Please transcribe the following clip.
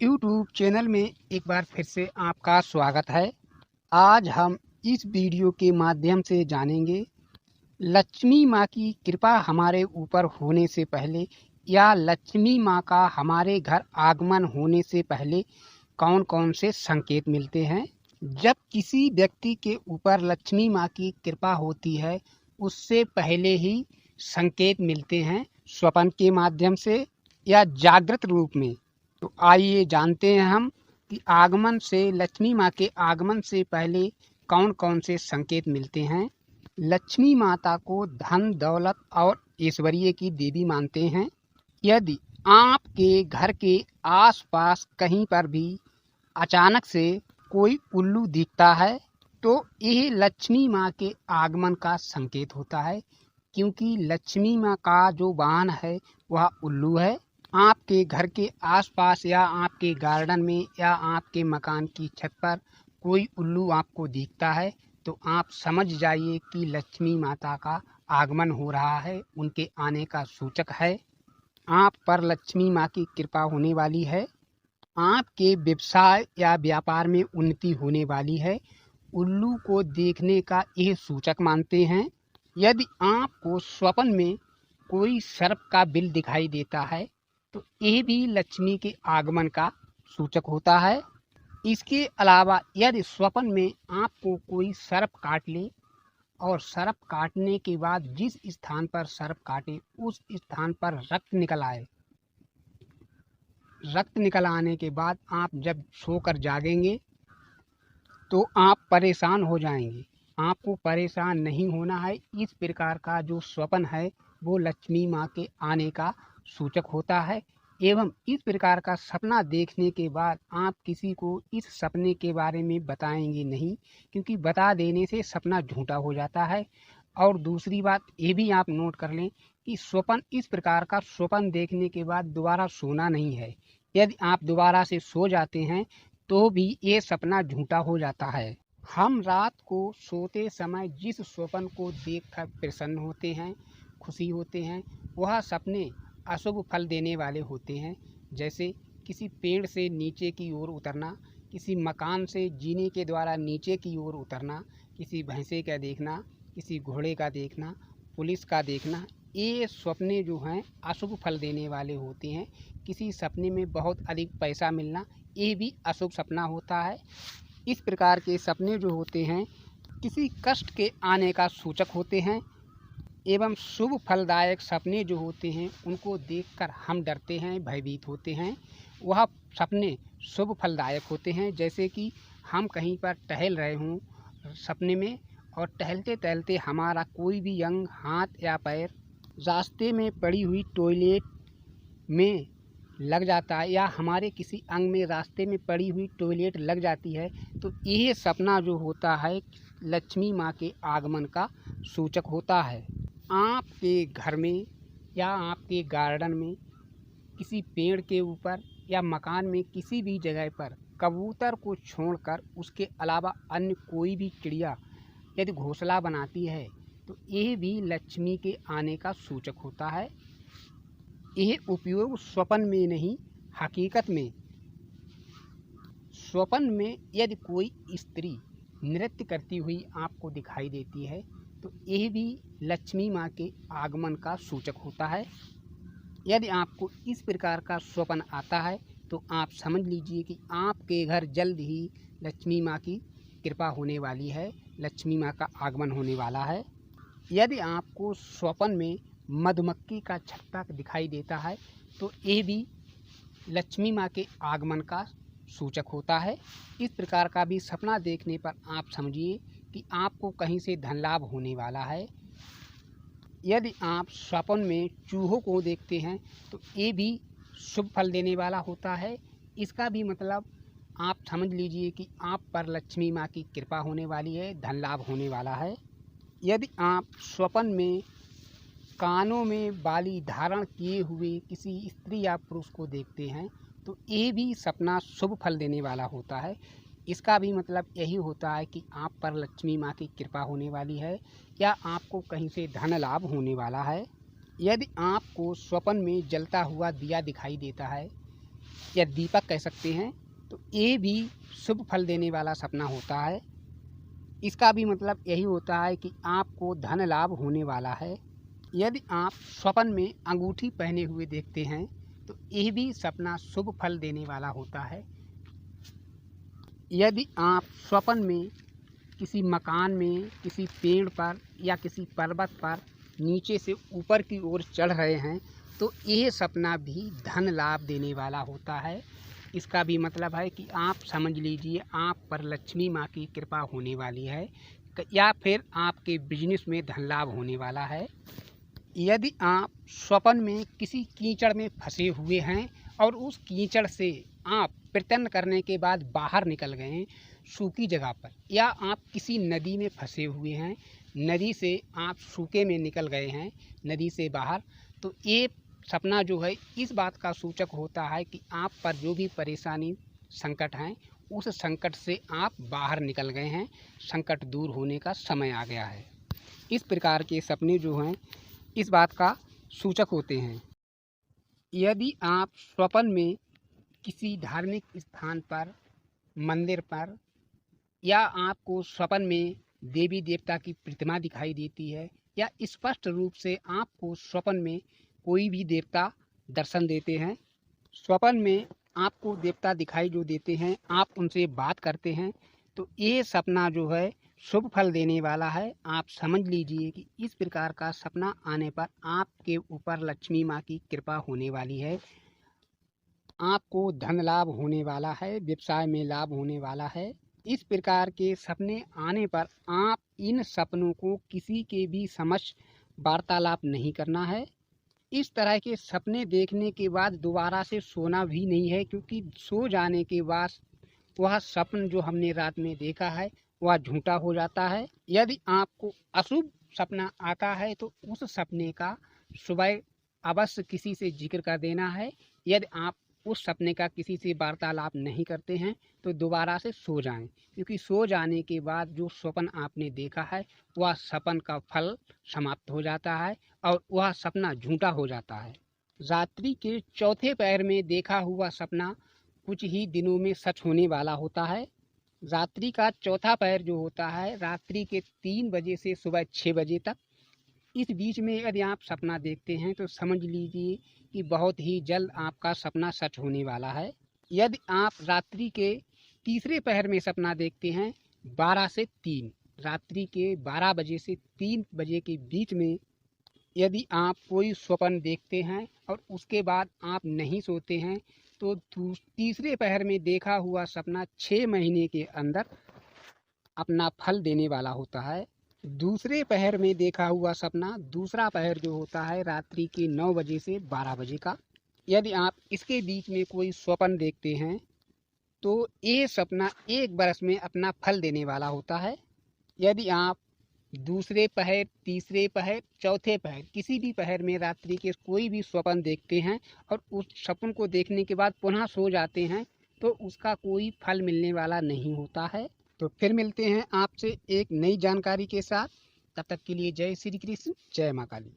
YouTube channel में एक बार फिर से आपका स्वागत है। आज हम इस वीडियो के माध्यम से जानेंगे लक्ष्मी माँ की कृपा हमारे ऊपर होने से पहले या लक्ष्मी माँ का हमारे घर आगमन होने से पहले कौन कौन से संकेत मिलते हैं। जब किसी व्यक्ति के ऊपर लक्ष्मी माँ की कृपा होती है उससे पहले ही संकेत मिलते हैं, स्वप्न के माध्यम से या जागृत रूप में। तो आइए जानते हैं हम कि आगमन से लक्ष्मी माँ के आगमन से पहले कौन कौन से संकेत मिलते हैं। लक्ष्मी माता को धन दौलत और ऐश्वर्य की देवी मानते हैं। यदि आपके घर के आसपास कहीं पर भी अचानक से कोई उल्लू दिखता है तो यह लक्ष्मी माँ के आगमन का संकेत होता है, क्योंकि लक्ष्मी माँ का जो वाहन है वह उल्लू है। आपके घर के आसपास या आपके गार्डन में या आपके मकान की छत पर कोई उल्लू आपको दिखता है तो आप समझ जाइए कि लक्ष्मी माता का आगमन हो रहा है, उनके आने का सूचक है। आप पर लक्ष्मी माँ की कृपा होने वाली है, आपके व्यवसाय या व्यापार में उन्नति होने वाली है। उल्लू को देखने का यह सूचक मानते हैं। यदि आपको स्वप्न में कोई सर्प का बिल दिखाई देता है तो यह भी लक्ष्मी के आगमन का सूचक होता है। इसके अलावा यदि स्वप्न में आपको कोई सर्प काट ले और सर्प काटने के बाद जिस स्थान पर सर्प काटे उस स्थान पर रक्त निकल आए, रक्त निकल आने के बाद आप जब सोकर जागेंगे तो आप परेशान हो जाएंगे। आपको परेशान नहीं होना है। इस प्रकार का जो स्वप्न है वो लक्ष्मी माँ के आने का सूचक होता है। एवं इस प्रकार का सपना देखने के बाद आप किसी को इस सपने के बारे में बताएंगे नहीं, क्योंकि बता देने से सपना झूठा हो जाता है। और दूसरी बात ये भी आप नोट कर लें कि स्वप्न, इस प्रकार का स्वप्न देखने के बाद दोबारा सोना नहीं है। यदि आप दोबारा से सो जाते हैं तो भी ये सपना झूठा हो जाता है। हम रात को सोते समय जिस स्वप्न को देखकर प्रसन्न होते हैं, खुशी होते हैं, वह सपने अशुभ फल देने वाले होते हैं। जैसे किसी पेड़ से नीचे की ओर उतरना, किसी मकान से जीने के द्वारा नीचे की ओर उतरना, किसी भैंसे का देखना, किसी घोड़े का देखना, पुलिस का देखना, ये सपने जो हैं अशुभ फल देने वाले होते हैं। किसी सपने में बहुत अधिक पैसा मिलना, ये भी अशुभ सपना होता है। इस प्रकार के सपने जो होते हैं किसी कष्ट के आने का सूचक होते हैं। एवं शुभ फलदायक सपने जो होते हैं उनको देखकर हम डरते हैं, भयभीत होते हैं। वह सपने शुभ फलदायक होते हैं। जैसे कि हम कहीं पर टहल रहे हों सपने में और टहलते टहलते हमारा कोई भी अंग, हाथ या पैर रास्ते में पड़ी हुई टॉयलेट में लग जाता है या हमारे किसी अंग में रास्ते में पड़ी हुई टॉयलेट लग जाती है तो यह सपना जो होता है लक्ष्मी माँ के आगमन का सूचक होता है। आपके घर में या आपके गार्डन में किसी पेड़ के ऊपर या मकान में किसी भी जगह पर कबूतर को छोड़कर उसके अलावा अन्य कोई भी चिड़िया यदि घोंसला बनाती है तो यह भी लक्ष्मी के आने का सूचक होता है। यह उपयोग स्वप्न में नहीं, हकीकत में स्वप्न में यदि कोई स्त्री नृत्य करती हुई आपको दिखाई देती है तो यह भी लक्ष्मी माँ के आगमन का सूचक होता है। यदि आपको इस प्रकार का स्वप्न आता है तो आप समझ लीजिए कि आपके घर जल्द ही लक्ष्मी माँ की कृपा होने वाली है, लक्ष्मी माँ का आगमन होने वाला है। यदि आपको स्वप्न में मधुमक्खी का छत्ता दिखाई देता है तो यह भी लक्ष्मी माँ के आगमन का सूचक होता है। इस प्रकार का भी सपना देखने पर आप समझिए कि आपको कहीं से धन लाभ होने वाला है। यदि आप स्वप्न में चूहों को देखते हैं तो ये भी शुभ फल देने वाला होता है। इसका भी मतलब आप समझ लीजिए कि आप पर लक्ष्मी माँ की कृपा होने वाली है, धन लाभ होने वाला है। यदि आप स्वप्न में कानों में बाली धारण किए हुए किसी स्त्री या पुरुष को देखते हैं तो ये भी सपना शुभ फल देने वाला होता है। इसका भी मतलब यही होता है कि आप पर लक्ष्मी माँ की कृपा होने वाली है या आपको कहीं से धन लाभ होने वाला है। यदि आपको स्वप्न में जलता हुआ दिया दिखाई देता है या दीपक कह सकते हैं, तो ये भी शुभ फल देने वाला सपना होता है। इसका भी मतलब यही होता है कि आपको धन लाभ होने वाला है। यदि आप स्वप्न में अंगूठी पहने हुए देखते हैं तो यह भी सपना शुभ फल देने वाला होता है। यदि आप स्वप्न में किसी मकान में, किसी पेड़ पर या किसी पर्वत पर नीचे से ऊपर की ओर चढ़ रहे हैं तो यह सपना भी धन लाभ देने वाला होता है। इसका भी मतलब है कि आप समझ लीजिए आप पर लक्ष्मी माँ की कृपा होने वाली है या फिर आपके बिजनेस में धन लाभ होने वाला है। यदि आप स्वप्न में किसी कीचड़ में फंसे हुए हैं और उस कीचड़ से आप प्रयत्न करने के बाद बाहर निकल गए हैं सूखी जगह पर, या आप किसी नदी में फंसे हुए हैं, नदी से आप सूखे में निकल गए हैं नदी से बाहर, तो ये सपना जो है इस बात का सूचक होता है कि आप पर जो भी परेशानी संकट हैं उस संकट से आप बाहर निकल गए हैं, संकट दूर होने का समय आ गया है। इस प्रकार के सपने जो हैं इस बात का सूचक होते हैं। यदि आप स्वप्न में किसी धार्मिक स्थान पर, मंदिर पर, या आपको स्वप्न में देवी देवता की प्रतिमा दिखाई देती है या स्पष्ट रूप से आपको स्वप्न में कोई भी देवता दर्शन देते हैं, स्वप्न में आपको देवता दिखाई जो देते हैं, आप उनसे बात करते हैं, तो ये सपना जो है शुभ फल देने वाला है। आप समझ लीजिए कि इस प्रकार का सपना आने पर आपके ऊपर लक्ष्मी माँ की कृपा होने वाली है, आपको धन लाभ होने वाला है, व्यवसाय में लाभ होने वाला है। इस प्रकार के सपने आने पर आप इन सपनों को किसी के भी समक्ष वार्तालाप नहीं करना है। इस तरह के सपने देखने के बाद दोबारा से सोना भी नहीं है, क्योंकि सो जाने के बाद वह सपन जो हमने रात में देखा है वह झूठा हो जाता है। यदि आपको अशुभ सपना आता है तो उस सपने का सुबह अवश्य किसी से जिक्र कर देना है। यदि आप उस सपने का किसी से वार्तालाप नहीं करते हैं तो दोबारा से सो जाएं, क्योंकि सो जाने के बाद जो स्वप्न आपने देखा है वह सपन का फल समाप्त हो जाता है और वह सपना झूठा हो जाता है। रात्रि के चौथे पहर में देखा हुआ सपना कुछ ही दिनों में सच होने वाला होता है। रात्रि का चौथा पहर जो होता है रात्रि के 3 बजे से सुबह 6 बजे तक, इस बीच में यदि आप सपना देखते हैं तो समझ लीजिए कि बहुत ही जल्द आपका सपना सच होने वाला है। यदि आप रात्रि के तीसरे पहर में सपना देखते हैं 12 से 3, रात्रि के 12 बजे से 3 बजे के बीच में यदि आप कोई स्वप्न देखते हैं और उसके बाद आप नहीं सोते हैं तो तीसरे पहर में देखा हुआ सपना 6 महीने के अंदर अपना फल देने वाला होता है। दूसरे पहर में देखा हुआ सपना, दूसरा पहर जो होता है रात्रि के 9 बजे से 12 बजे का, यदि आप इसके बीच में कोई स्वप्न देखते हैं तो ये सपना 1 बरस में अपना फल देने वाला होता है। यदि आप दूसरे पहर, तीसरे पहर, चौथे पहर किसी भी पहर में रात्रि के कोई भी स्वप्न देखते हैं और उस स्वप्न को देखने के बाद पुनः सो जाते हैं तो उसका कोई फल मिलने वाला नहीं होता है। तो फिर मिलते हैं आपसे एक नई जानकारी के साथ। तब तक के लिए जय श्री कृष्ण, जय माँ काली।